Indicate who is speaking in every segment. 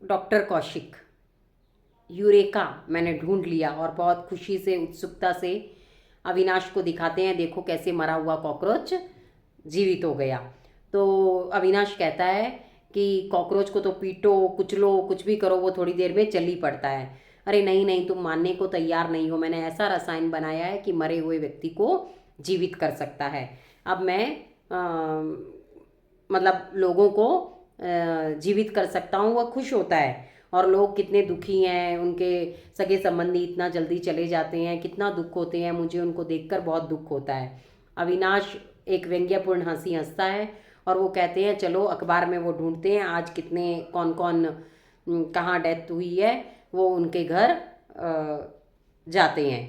Speaker 1: Doctor Kaushik, eureka, मैंने ढूंढ लिया। और बहुत खुशी से, उत्सुकता से अविनाश को दिखाते हैं, देखो कैसे मरा हुआ कॉकरोच जीवित हो गया। तो अविनाश कहता है कि कॉकरोच को तो पीटो, कुचलो, कुछ भी करो, वो थोड़ी देर में चल ही पड़ता है। अरे नहीं नहीं, तुम मानने को तैयार नहीं हो, मैंने ऐसा रसायन बनाया है कि मरे हुए व्यक्ति को जीवित कर सकता है। अब मैं मतलब लोगों को जीवित कर सकता हूँ। वह खुश होता है। और लोग कितने दुखी हैं, उनके सगे संबंधी इतना जल्दी चले जाते हैं, कितना दुख होते हैं, मुझे उनको देखकर बहुत दुख होता है। अविनाश एक व्यंग्यपूर्ण हंसी हंसता है और वो कहते हैं चलो अखबार में वो ढूंढते हैं आज कितने कौन कौन कहाँ डेथ हुई है, वो उनके घर जाते हैं।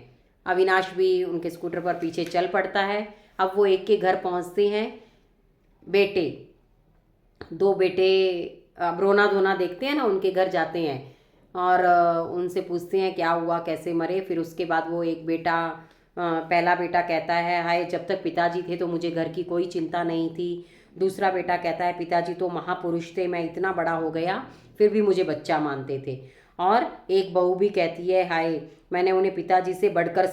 Speaker 1: अविनाश भी उनके स्कूटर पर पीछे चल पड़ता है। अब वो एक के घर पहुंचते हैं। बेटे, दो बेटे अब रोना धोना देखते हैं ना, उनके घर जाते हैं और उनसे पूछते हैं क्या हुआ, कैसे मरे। फिर उसके बाद वो एक बेटा, पहला बेटा कहता है हाय, जब तक पिताजी थे तो मुझे घर की कोई चिंता नहीं थी। दूसरा बेटा कहता है पिताजी तो महापुरुष थे, मैं इतना बड़ा हो गया फिर भी मुझे बच्चा मानते थे। और एक बहू भी कहती है हाय, मैंने उन्हें पिताजी से बढ़कर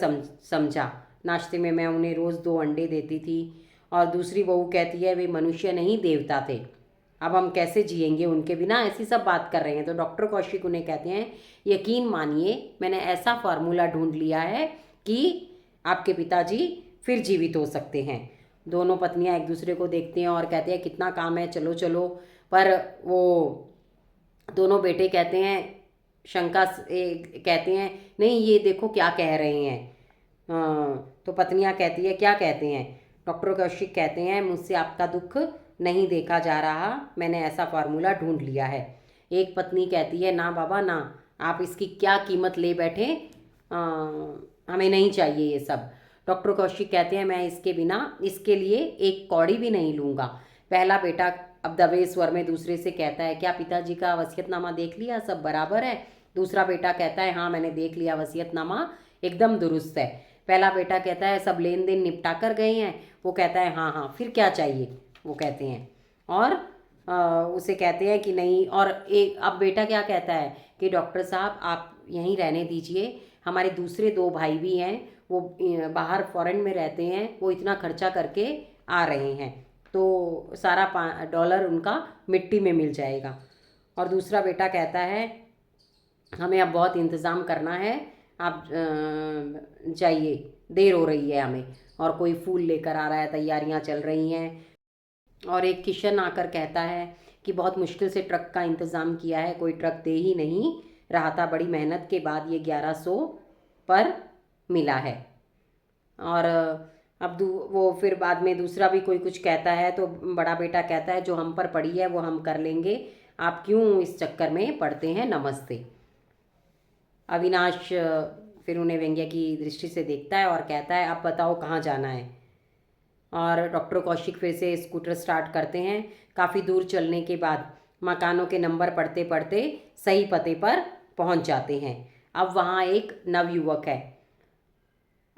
Speaker 1: समझा, नाश्ते में मैं उन्हें रोज़ 2 अंडे देती थी। और दूसरी बहू कहती है वे मनुष्य नहीं देवता थे, अब हम कैसे जिएंगे उनके बिना, ऐसी सब बात कर रहे हैं। तो डॉक्टर कौशिक उन्हें कहते हैं यकीन मानिए मैंने ऐसा फार्मूला ढूंढ लिया है कि आपके पिताजी फिर जीवित हो सकते हैं। दोनों पत्नियां एक दूसरे को देखते हैं और कहते हैं कितना काम है, चलो चलो। पर वो दोनों बेटे कहते हैं, शंका से कहते हैं नहीं ये देखो क्या कह रहे हैं। तो पत्नियां कहती है क्या कहते हैं। डॉक्टर कौशिक कहते हैं मुझसे आपका दुख नहीं देखा जा रहा, मैंने ऐसा फार्मूला ढूंढ लिया है। एक पत्नी कहती है ना बाबा ना, आप इसकी क्या कीमत ले बैठे, हमें नहीं चाहिए ये सब। डॉक्टर कौशिक कहते हैं मैं इसके बिना, इसके लिए एक कौड़ी भी नहीं लूँगा। पहला बेटा अब दबे स्वर में दूसरे से कहता है क्या पिताजी का वसीयतनामा देख लिया, सब बराबर है। दूसरा बेटा कहता है हाँ मैंने देख लिया, वसीयतनामा एकदम दुरुस्त है। पहला बेटा कहता है सब लेन देन निपटा कर गए हैं। वो कहता है हाँ हाँ फिर क्या चाहिए, वो कहते हैं। और उसे कहते हैं कि नहीं। और एक अब बेटा क्या कहता है कि डॉक्टर साहब आप यहीं रहने दीजिए, हमारे दूसरे 2 भाई भी हैं, वो बाहर फॉरेन में रहते हैं, वो इतना खर्चा करके आ रहे हैं तो सारा $5 उनका मिट्टी में मिल जाएगा। और दूसरा बेटा कहता है हमें अब बहुत इंतज़ाम करना है, आप जाइए, देर हो रही है हमें। और कोई फूल लेकर आ रहा है, तैयारियां चल रही हैं। और एक किशन आकर कहता है कि बहुत मुश्किल से ट्रक का इंतज़ाम किया है, कोई ट्रक दे ही नहीं रहा था, बड़ी मेहनत के बाद ये 1100 पर मिला है। और अब वो फिर बाद में दूसरा भी कोई कुछ कहता है तो बड़ा बेटा कहता है जो हम पर पड़ी है वो हम कर लेंगे, आप क्यों इस चक्कर में पड़ते हैं, नमस्ते। अविनाश फिर उन्हें व्यंग्य की दृष्टि से देखता है और कहता है अब बताओ कहाँ जाना है। और डॉक्टर कौशिक फिर से स्कूटर स्टार्ट करते हैं। काफ़ी दूर चलने के बाद मकानों के नंबर पढ़ते पढ़ते सही पते पर पहुंच जाते हैं। अब वहाँ एक नवयुवक है।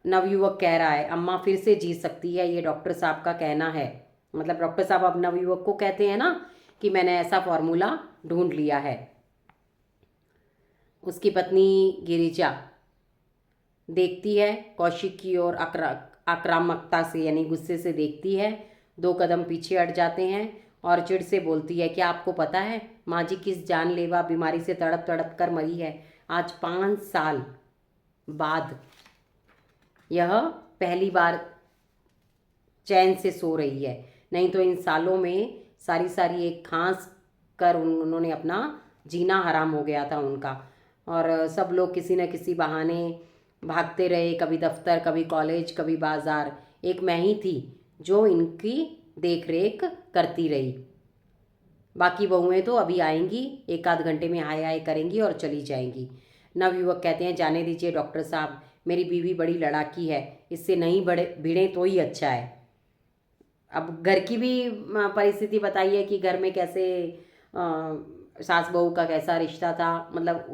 Speaker 1: नवयुवक कह रहा है अम्मा फिर से जी सकती है, ये डॉक्टर साहब का कहना है। मतलब डॉक्टर साहब अब नवयुवक को कहते हैं ना कि मैंने ऐसा फॉर्मूला ढूंढ लिया है। उसकी पत्नी गिरिजा देखती है कौशिक की ओर, आक्रामकता से यानी गुस्से से देखती है। 2 कदम पीछे हट जाते हैं और चिढ़ से बोलती है क्या आपको पता है माँ जी किस जानलेवा बीमारी से तड़प तड़प कर मरी है, आज 5 साल बाद यह पहली बार चैन से सो रही है, नहीं तो इन सालों में सारी सारी एक खांस कर उन्होंने अपना जीना हराम हो गया था उनका। और सब लोग किसी न किसी बहाने भागते रहे, कभी दफ्तर, कभी कॉलेज, कभी बाज़ार। एक मैं ही थी जो इनकी देख रेख करती रही। बाकी बहुएं तो अभी आएंगी, 1 आध घंटे में हाय हाय करेंगी और चली जाएंगी। नवयुवक कहते हैं जाने दीजिए डॉक्टर साहब, मेरी बीवी बड़ी लड़ाकी है, इससे नहीं बड़े भिड़े तो ही अच्छा है। अब घर की भी परिस्थिति बताइए कि घर में कैसे सास बहू का कैसा रिश्ता था, मतलब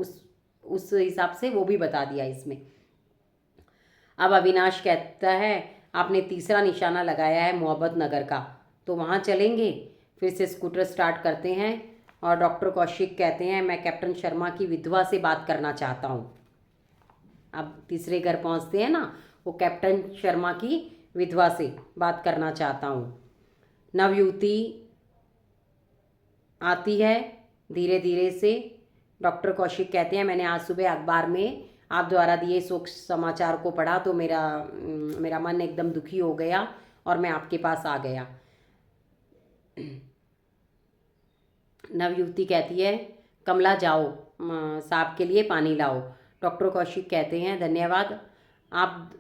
Speaker 1: उस हिसाब से वो भी बता दिया इसमें। अब अविनाश कहता है आपने तीसरा निशाना लगाया है मोहब्बत नगर का, तो वहाँ चलेंगे। फिर से स्कूटर स्टार्ट करते हैं और डॉक्टर कौशिक कहते हैं मैं कैप्टन शर्मा की विधवा से बात करना चाहता हूँ। अब तीसरे घर पहुँचते हैं ना, वो कैप्टन शर्मा की विधवा से बात करना चाहता हूँ। नवयुवती आती है धीरे धीरे से। डॉक्टर कौशिक कहते हैं मैंने आज सुबह अखबार में आप द्वारा दिए शोक समाचार को पढ़ा तो मेरा मन एकदम दुखी हो गया और मैं आपके पास आ गया। नवयुवती कहती है कमला जाओ साहब के लिए पानी लाओ। डॉक्टर कौशिक कहते हैं धन्यवाद। आप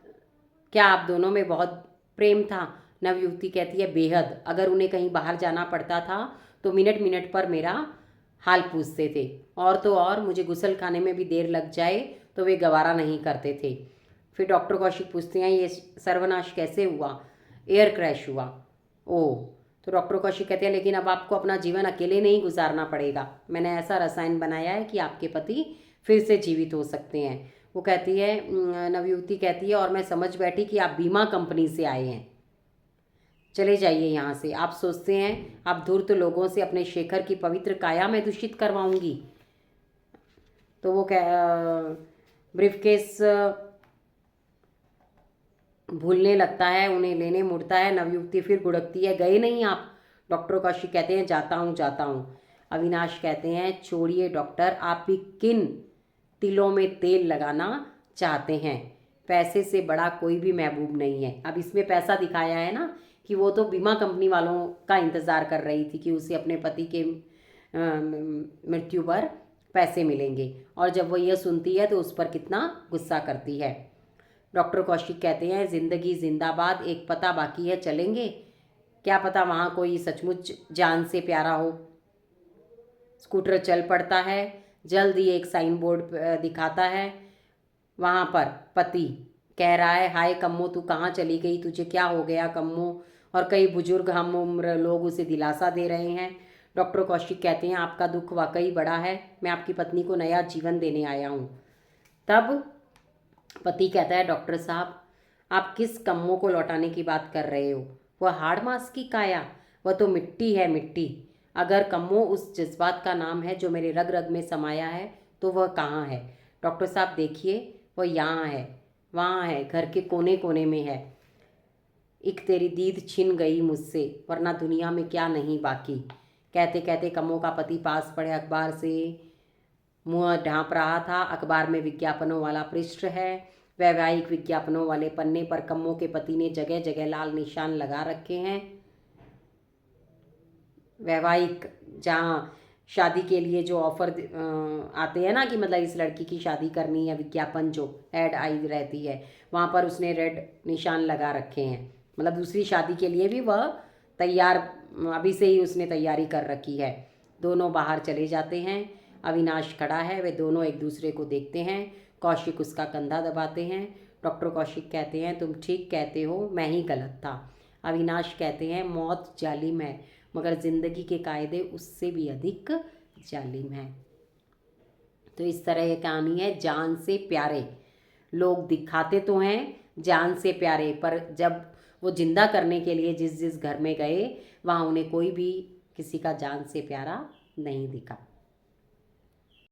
Speaker 1: क्या आप दोनों में बहुत प्रेम था? नवयुवती कहती है बेहद। अगर उन्हें कहीं बाहर जाना पड़ता था तो मिनट मिनट पर मेरा हाल पूछते थे, और तो और मुझे गुसल खाने में भी देर लग जाए तो वे गवारा नहीं करते थे। फिर डॉक्टर कौशिक पूछते हैं ये सर्वनाश कैसे हुआ? एयर क्रैश हुआ। ओह। तो डॉक्टर कौशिक कहते हैं लेकिन अब आपको अपना जीवन अकेले नहीं गुजारना पड़ेगा। मैंने ऐसा रसायन बनाया है कि आपके पति फिर से जीवित हो सकते हैं। वो कहती है नवयुवती कहती है और मैं समझ बैठी कि आप बीमा कंपनी से आए हैं, चले जाइए यहाँ से। आप सोचते हैं आप धूर्त लोगों से अपने शेखर की पवित्र काया में दूषित करवाऊंगी। तो वो ब्रीफकेस भूलने लगता है, उन्हें लेने मुड़ता है। नवयुवती फिर गुड़कती है गए नहीं आप? डॉक्टर कौशिक कहते हैं जाता हूँ जाता हूँ। अविनाश कहते हैं छोड़िए डॉक्टर, आप भी किन तिलों में तेल लगाना चाहते हैं? पैसे से बड़ा कोई भी महबूब नहीं है। अब इसमें पैसा दिखाया है ना कि वो तो बीमा कंपनी वालों का इंतज़ार कर रही थी कि उसे अपने पति के मृत्यु पर पैसे मिलेंगे, और जब वो ये सुनती है तो उस पर कितना गुस्सा करती है। डॉक्टर कौशिक कहते हैं ज़िंदगी जिंदाबाद, एक पता बाकी है, चलेंगे? क्या पता वहाँ कोई सचमुच जान से प्यारा हो। स्कूटर चल पड़ता है। जल्द ही एक साइन बोर्ड दिखाता है। वहाँ पर पति कह रहा है हाय कम्मो तू कहाँ चली गई, तुझे क्या हो गया कम्मो? और कई बुजुर्ग हम उम्र लोग उसे दिलासा दे रहे हैं। डॉक्टर कौशिक कहते हैं आपका दुख वाकई बड़ा है, मैं आपकी पत्नी को नया जीवन देने आया हूँ। तब पति कहता है डॉक्टर साहब आप किस कम्मो को लौटाने की बात कर रहे हो? वह हाड़ मांस की काया, वह तो मिट्टी है मिट्टी। अगर कम्मो उस जज्बात का नाम है जो मेरे रग रग में समाया है तो वह कहाँ है? डॉक्टर साहब देखिए वह यहाँ है, वहाँ है, घर के कोने कोने में है। एक तेरी दीद छिन गई मुझसे, वरना दुनिया में क्या नहीं बाकी। कहते कहते कम्मो का पति पास पड़े अखबार से मुंह ढांप रहा था। अखबार में विज्ञापनों वाला पृष्ठ है। वैवाहिक विज्ञापनों वाले पन्ने पर कम्मो के पति ने जगह जगह लाल निशान लगा रखे हैं। वैवाहिक जहाँ शादी के लिए जो ऑफर आते हैं ना कि मतलब इस लड़की की शादी करनी है, विज्ञापन जो ऐड आई रहती है वहाँ पर उसने रेड निशान लगा रखे हैं। मतलब दूसरी शादी के लिए भी वह तैयार, अभी से ही उसने तैयारी कर रखी है। दोनों बाहर चले जाते हैं। अविनाश खड़ा है, वे दोनों एक दूसरे को देखते हैं। कौशिक उसका कंधा दबाते हैं। डॉक्टर कौशिक कहते हैं तुम ठीक कहते हो, मैं ही गलत था। अविनाश कहते हैं मौत जालिम है मगर ज़िंदगी के कायदे उससे भी अधिक जालिम है। तो इस तरह ये कहानी है जान से प्यारे। लोग दिखाते तो हैं जान से प्यारे, पर जब वो जिंदा करने के लिए जिस जिस घर में गए वहाँ उन्हें कोई भी किसी का जान से प्यारा नहीं दिखा।